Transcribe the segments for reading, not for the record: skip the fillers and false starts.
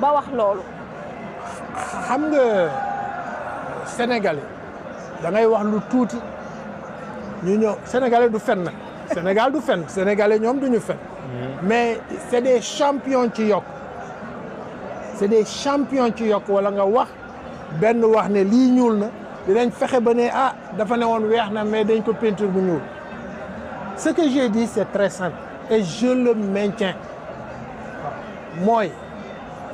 ba wax loolu. xam nga sénégalais da ngay wax lu tuuti ñu ñëw sénégalais du fen nag Sénégal du fen sénégalais ñoom duñu fen mais c'est des champions ci yokk c'est des champions ci yokk wala nga wax benn wax ne lii ñuul na dinañ fexe ba ne ah dafa ne woon weex na mais dañ ko peinture bu ñuul ce que j'ai dit c'est très simple et je le maintiens mooy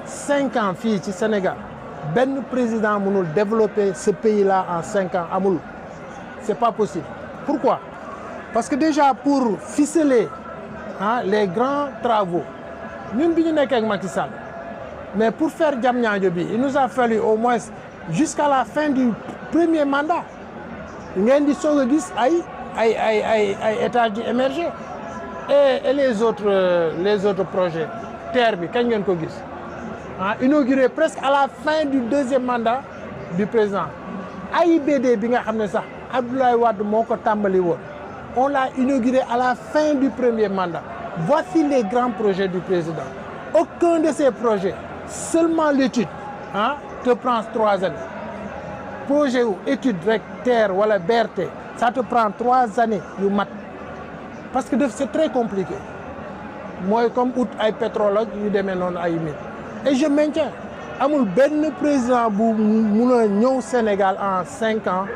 5 ans fii ci Sénégal benn président mënul développer ce pays-là en 5 ans amul c'est pas possible pourquoi parce que déjà pour ficeler les grands travaux ñun bi ñu nekkee ak Macky Sall mais pour faire Diamniadio bi il nous a fallu au moins jusqu'à la fin du premier mandat ngeen di soog a gis ay étages di émerger et les autres projets terre bi kañ ngeen ko gis inauguré presque à la fin du deuxième mandat du président AIBD bi nga xam ne sax Abdoulaye Wade moo ko tàmbali woon on l'a inauguré à la fin du premier mandat voici les grands projets du président aucun de ces projets seulement l'étude te prend 3 années projet wu étude rek terre wala BRT ça te prend 3 années yu mat parce que c'est très compliqué mooy comme ut ay pétrole ak yu demee noonu ay mine et je maintiens amul benn président bu mun a ñëw Sénégal en 5 ans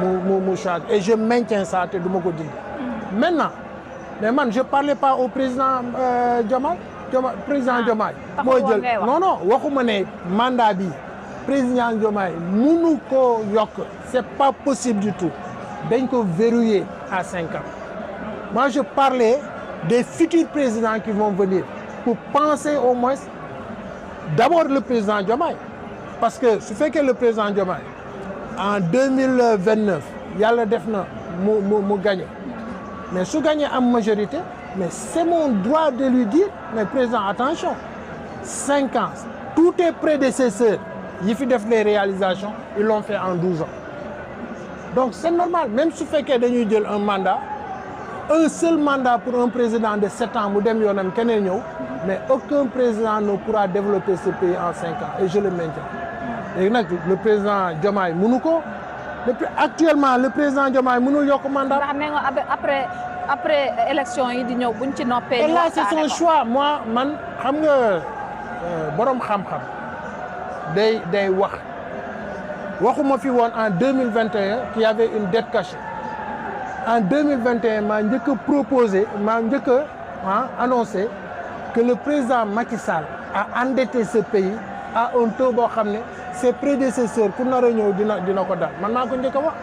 mu change et je maintiens ça te du ma ko dindi maintenant mais man je parlais pas au président Diomaye mooy jël non waxuma ne mandat bi président Diomaye munu ko yokk c'est pas possible du tout dañ ko verrouiller à 5 ans moi je parlais des futurs présidents qui vont venir pour penser au moins d'abord le président Diomaye parce que su fekkee le président Diomaye en 2029 yàlla def na mu gagné mais su gagné am majorité mais c'est mon droit de lui dire mais président attention 5 ans tous tes prédécesseurs yi fi def les réalisations ils l'ont fait en 12 ans donc c'est normal même su fekkee dañuy jël un seul mandat pour un président de 7 ans mu dem yoonam keneen ñëw mais aucun président ne pourra développer ce pays en 5 ans et je le maintiens léegi nag le président Diomaye mënu ko actuellement le président Diomaye mënul yokk mandat. ndax nee nga après élection yi di ñëw buñ ci noppee. et là c'est son choix moi man xam nga borom xam-xam day waxuma fi woon en 2021 qu'il y avait une dette cachée. En 2021 maa njëkk a proposé maa njëkk a annoncé que le président Macky Sall a endetté ce pays à un taux boo xam ne ses prédécesseurs ku nar a ñëw dina ko dal man maa ko njëkk a wax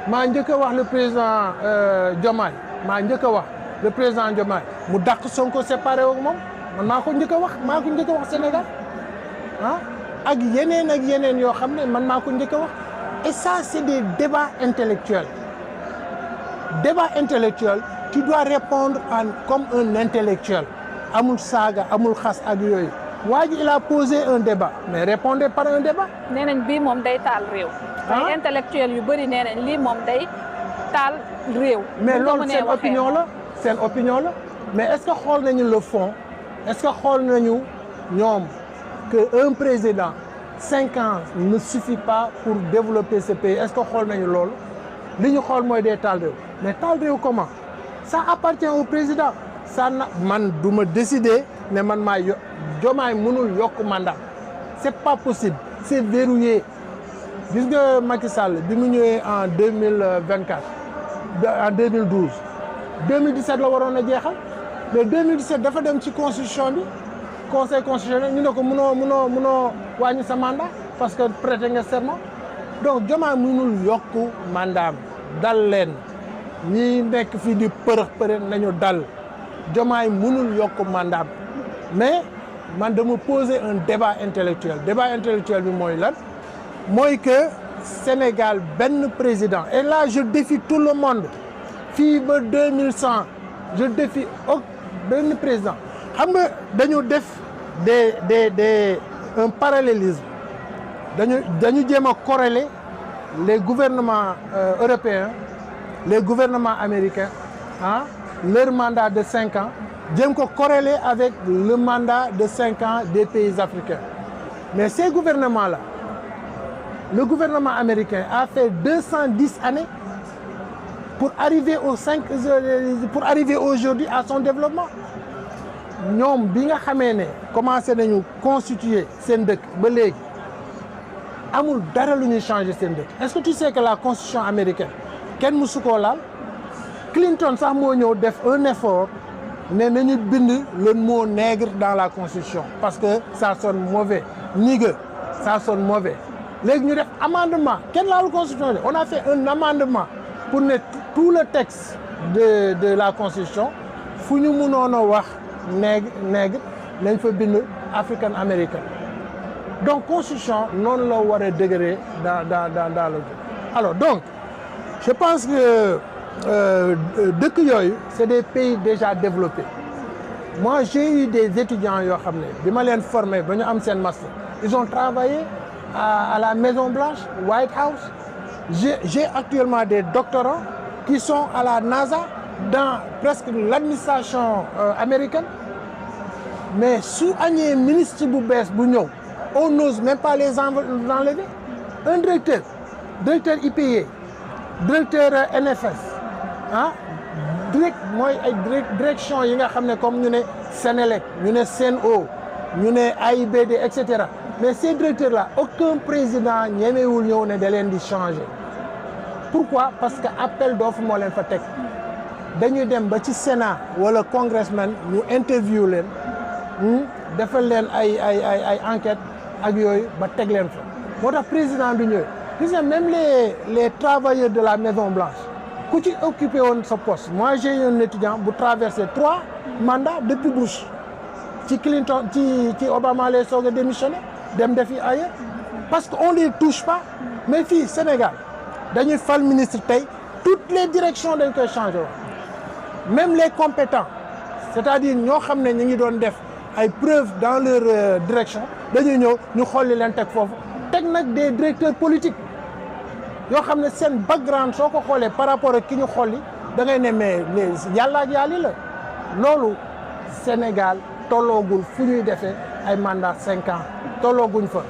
maa njëkk a wax le président Diomaye maa njëkk a wax le président Diomaye mu dàq Sonko séparé ak moom man maa ko njëkk a wax Sénégal ak yeneen yoo xam ne man maa ko njëkk a wax et ça c'est des débats intellectuels débat intellectuel tu dois répondre comme un intellectuel amul saaga amul xas ak yooyu waa ji il a posé un débat mais répondez par un débat. nee nañ bii moom day taal réew. ay intellectuel yu bëri nee nañ lii moom day taal réew. mais loolu seen opinion la mais est-ce que xool nañu le fond est-ce que xool nañu ñoom que un président 5 ans ne suffit pas pour développer ce pays est-ce que xool nañu loolu li ñu xool mooy des taal réew mais taal réew comment ça appartient au président ça na man du ma décider ne man maa Diomaye mënul yokk mandat c'est pas possible c'est verrouillé gis nga Macky Sall bi mu ñëwee en 2024 en 2012 2017 la waroon a jeexal mais 2017 dafa dem ci constitution bi conseil constitutionnel ñu ne ko mënoo wàññi sa mandat parce que prêter nga serment donc Diomaye mënul yokk mandat dal leen ñi nekk fii di përëx nañu dal Diomaye mënul yokk mandat mais man dama poser un débat intellectuel bi mooy lan mooy que Sénégal benn président et là je défie tout le monde fii ba 2100 je défie benn président xam nga dañu def un parallélisme dañu jéem a corréler les gouvernements européens les gouvernements américains leur mandat de 5 ans jéem ko corréler avec le mandat de 5 ans des pays africains. Mais ces gouvernements-là, le gouvernement américain a fait 210 années pour arriver pour arriver aujourd'hui à son développement. ñoom bi nga xamee ne commencé nañu constituer seen dëkk ba léegi amul dara lu ñuy changer seen dëkk. Est-ce que tu sais que la constitution américaine kenn mësu koo laal Clinton sax moo ñëw def un effort ne nañu bind le mot nègre dans la constitution parce que ça sonne mauvais nigger ça sonne mauvais léegi ñu def amendement kenn laalu constitution on a fait un amendement pour ne tout le texte de la constitution fu ñu mënoon a wax nègre nañ fa bind africain américain donc constitution noonu la war a dëgëree dans le alors donc je pense que dëkk yooyu c'est des pays déjà développés moi j'ai eu des étudiants yoo xam ne bi ma leen formé ba ñu am seen master ils ont travaillé à la Maison Blanche White House j'ai actuellement des doctorants qui sont à la NASA dans presque l'administration américaine mais su añee ministre bu bees bu ñëw on n'ose même pas les enlever un directeur IPA directeur NFS mooy ay direction yi nga xam ne comme ñu ne Sénélec ñu ne Sen'Eau ñu ne AIBD et cetera mais ces directeurs là aucun président ñemewul ñëw ne da leen di changer pourquoi parce que appel d'offre moo leen fa teg dañuy dem ba ci Sénat wala congressman ñu interview leen defal leen ay enquête ak yooyu ba teg leen fa moo tax président du ñëwee gis nga même les travailleurs de la Maison Blanche ku ci occupé woon sa poste moi j'ai un étudiant bu traversé 3 mandats depuis Bush ci Clinton ci Obama lay soog a démissionné dem defi ailleurs parce que on les touche pas mais fii Sénégal dañuy fal ministre tey toutes les directions dañ koy changé woon même les compétents c'est-à-dire ñoo xam ne ñu ngi doon def ay preuves dans leur direction dañuy ñëw ñu xolli leen teg foofu teg nag des directeurs politiques yoo xam ne seen background soo ko xoolee par rapport ak ki ñu xolli da ngay ne mais yàlla ak yàlli la loolu Sénégal tolloogul fu ñuy defee ay mandat 5 ans tollooguñ fa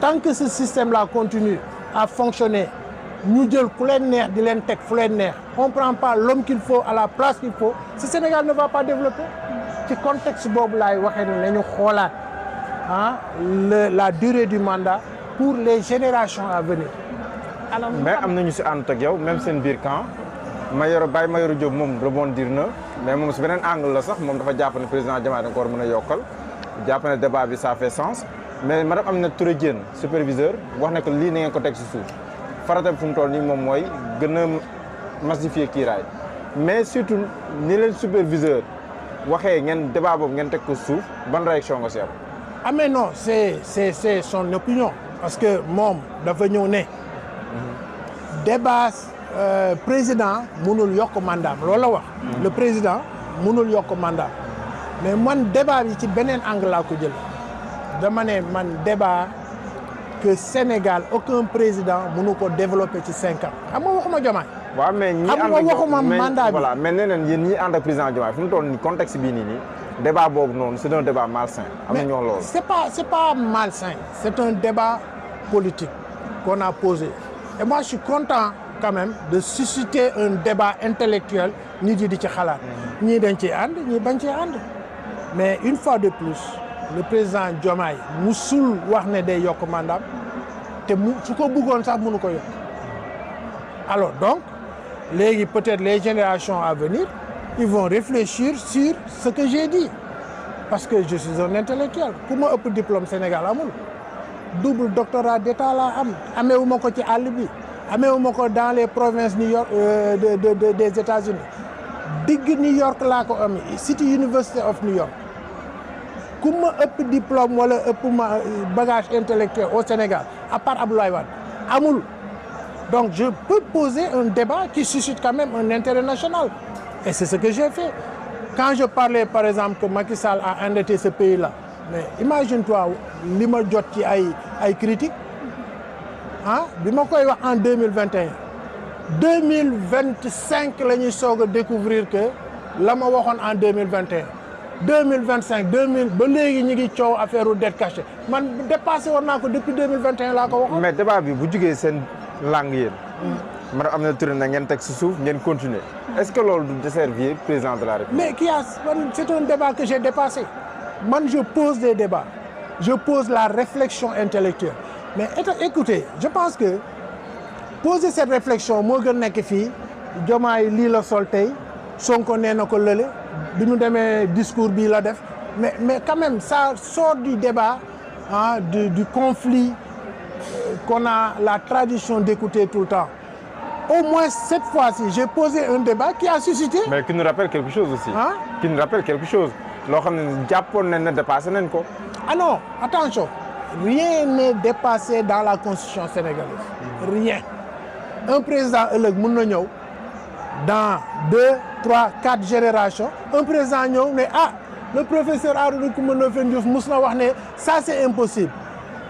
tant que ce système là continue à fonctionner ñu jël ku leen neex di leen teg fu leen neex on prend pas l'homme qu'il faut à la place qu'il faut ce Sénégal ne va pas développer ci contexte boobu laay waxee ne nañu xoolaat la durée du mandat pour les générations à venir. alors mais am nañu si ànd ak yow même seen biir camp Mayoro Diop moom rebondir na mais moom si beneen angle la sax moom dafa jàpp ne président Diomaye da nga ko war mën a yokkal jàpp ne débat bi ça fait sens mais madame Aminata Touré Diène superviseur wax ne que lii na ngeen ko teg si suuf farata bi fu mu toll nii moom mooy gën a massifier kiiraay mais surtout ni leen superviseur waxee ngeen débat boobu ngeen teg ko suuf ban réaction nga si am. ah mais non c'est son opinion parce que moom dafa ñëw ne débat président mënul yokk mandat loolu la wax. le président mënul yokk mandat mais man débat bi ci beneen angle laa ko jël dama ne man débat que Sénégal aucun président mënu ko développer ci 5 ans xam nga waxuma Diomaye. waaw mais ñi ànd ak waxuma mandat bi voilà mais nee nañ yéen ñi ànd ak président Diomaye fi mu toll nii contexte bii nii débat boobu noonu c'est un débat malsain. am na ñu wax loolu. c'est pas malsain c'est un débat politique qu'on a posé et moi je suis content quand même de susciter un débat intellectuel nit yi di ci xalaat. ñii dañ ciy ànd ñii bañ ciy ànd mais une fois de plus le président Diomaye musul wax ne day yokk mandat te su ko bëggoon sax mënu ko yokk alors donc léegi peut-être les générations à venir ils vont réfléchir sur ce que j'ai dit parce que je suis un intellectuel ku ma ëpp diplôme Sénégal amul double doctorat d'état laa am ameewuma ko ci àll bi ameewuma ko dans les provinces New York des États-Unis digg New York laa ko am City University of New York ku ma ëpp diplôme wala ëpp ma bagage intellectuel au Sénégal à part Abdoulaye Wade amul donc je peux poser un débat qui suscite quand même un intérêt national et c'est ce que j'ai fait quand je parlais par exemple que Macky Sall a endetté ce pays-là mais imagine-toi li ma jot ci ay critiques bi ma koy wax en 2021 2025 la ñuy soog a découvrir que la ma waxoon en 2021 2025 2000 ba léegi ñu ngi coow affaire dette cachée man dépassé woon naa ko depuis 2021 laa ko waxoon. mais débat bi bu jugee seen langue yéen. madame Aminata Touré na ngeen teg si suuf ngeen continuer. est-ce que loolu du desservir président de la République. mais c'est un débat que j'ai dépassé man je pose des débats je pose la réflexion intellectuelle mais écoutez je pense que poser cette réflexion moo gën nekk fii Diomaye lii la sol tey Sonko nee na ko lële bi mu demee discours bii la def mais quand même ça sort du débat du conflit qu'on a la tradition d'écouter tout le temps. Au moins cette fois-ci j'ai posé un débat qui a suscité. mais qui nous rappelle quelque chose aussi. Qui nous rappelle quelque chose. loo xam ne jàppoon nañ ne dépassé nañ ko. Ah non attention rien n'est dépassé dans la constitution sénégalaise. Rien. Un président ëllëg mën na ñëw dans 2, 3, 4 générations un président ñëw ne le professeur Arouna Coumba Ndoffène Diouf mus na wax ne ça c'est impossible.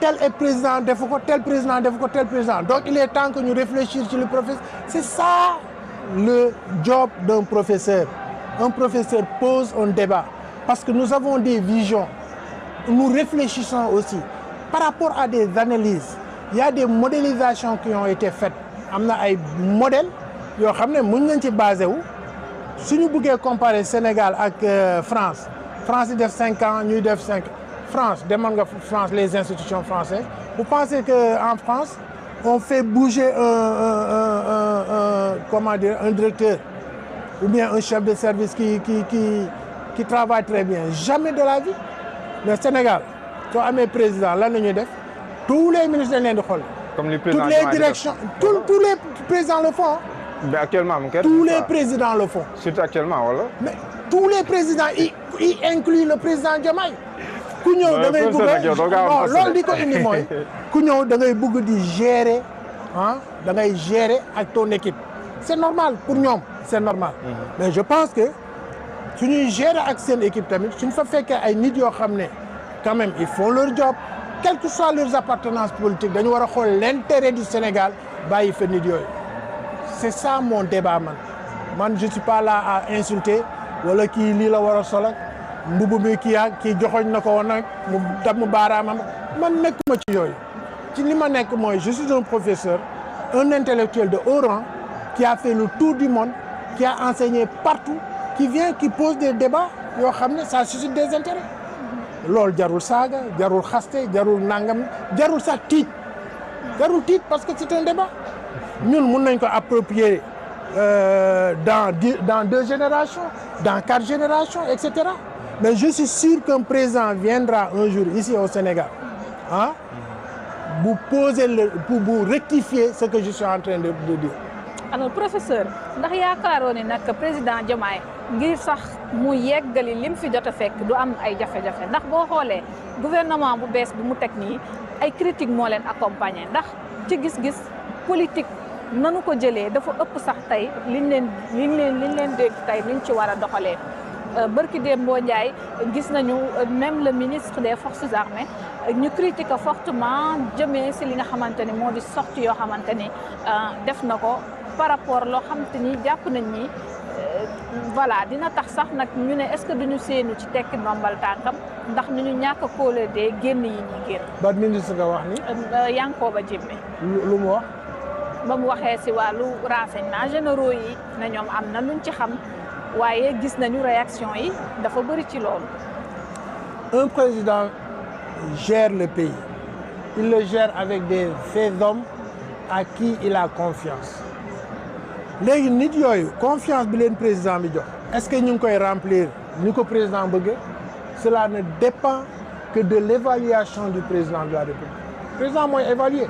Tel est président defu ko tel président defu ko tel président donc il est temps que ñu réfléchir ci le professeur c'est ça le job d'un professeur. Un professeur pose un débat parce que nous avons des visions nous réfléchissons aussi par rapport à des analyses il y a des modélisations qui ont été faites am na ay modèles yoo xam ne mën nañ ci basé wu suñu bëggee comparer Sénégal ak France yi def 5 ans ñuy def 5 France demal nga France les institutions françaises vous pensez que en France on fait bouger comment dire un directeur ou bien un chef de service qui travaille très bien jamais de la vie mais Sénégal soo amee président lan la ñuy def tous les ministres dañ leen di xool. comme les présidents toutes les directions tous les présidents le font. mais actuellement tous les présidents le font. surtout actuellement wala. mais tous les présidents y inclut le président Diomaye. ku ñëw da ngay bëgg non loolu di ko indi mooy ku ñëw da ngay bëgg di gérer da ngay gérer ak ton équipe c'est normal pour ñoom c'est normal. mais je pense que suñuy gérer ak seen équipe tamit suñ fa fekkee ay nit yoo xam ne quand même ils font leur job quelles que soient leurs appartenances politiques dañu war a xool l'intérêt du Sénégal bàyyi fa nit yooyu c'est ça mon débat man je suis pas là à insulter wala kii lii la war a solo mbubu mi kii joxoñ na ko woon nag mu damm baaraamam man nekkuma ci yooyu ci li ma nekk mooy je suis un professeur un intellectuel de haut rang qui a fait le tour du monde qui a enseigné partout qui vient qui pose des débats yoo xam ne ça suscite des intérêts loolu jarul saaga jarul xaste jarul nangam jarul sax tiit parce que c'est un débat ñun mun nañ ko approprier dans 2 générations dans 4 générations etc. mais je suis sûr qu'un président viendra un jour ici au Sénégal pour rectifier ce que je suis en train de dire. alors professeur ndax yaakaaroo ne nag président Diomaye ngir sax mu yeggali lim fi jot a fekk du am ay jafe-jafe ndax boo xoolee gouvernement bu bees bi mu teg nii ay critique moo leen accompagner ndax ci gis-gis politique nanu ko jëlee dafa ëpp sax tey liñ leen dégg tey liñ ci war a doxalee. Barki Dembo Ndiaye gis nañu même le ministre des forces armées ñu critique fortement jëmee si li nga xamante ni moo di sortie yoo xamante ni def na ko par rapport loo xamante ni jàpp nañ ni voilà dina tax sax nag ñu ne est-ce que duñu séenu ci tekki ndombal tànkam ndax ñu ñàkk a kóoladee génn yi ñuy génn. ban ministre nga wax ni. Yankoba Diémé. lu mu wax. ba mu waxee si wàllu renseignements généraux yi na ñoom am na luñ ci xam. waaye gis nañu réaction yi dafa bëri ci loolu. Un président gère le pays il le gère avec ses hommes à qui il a confiance léegi nit yooyu confiance bi leen président bi jox est-ce que ñu ngi koy remplir ni ko président bëggee cela ne dépend que de l'évaluation du président de la République président mooy évaluer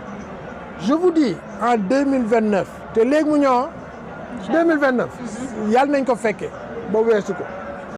je vous dis en 2029 te léegi mu ñëw 2029 yàlla nañ ko fekkee ba weesu ko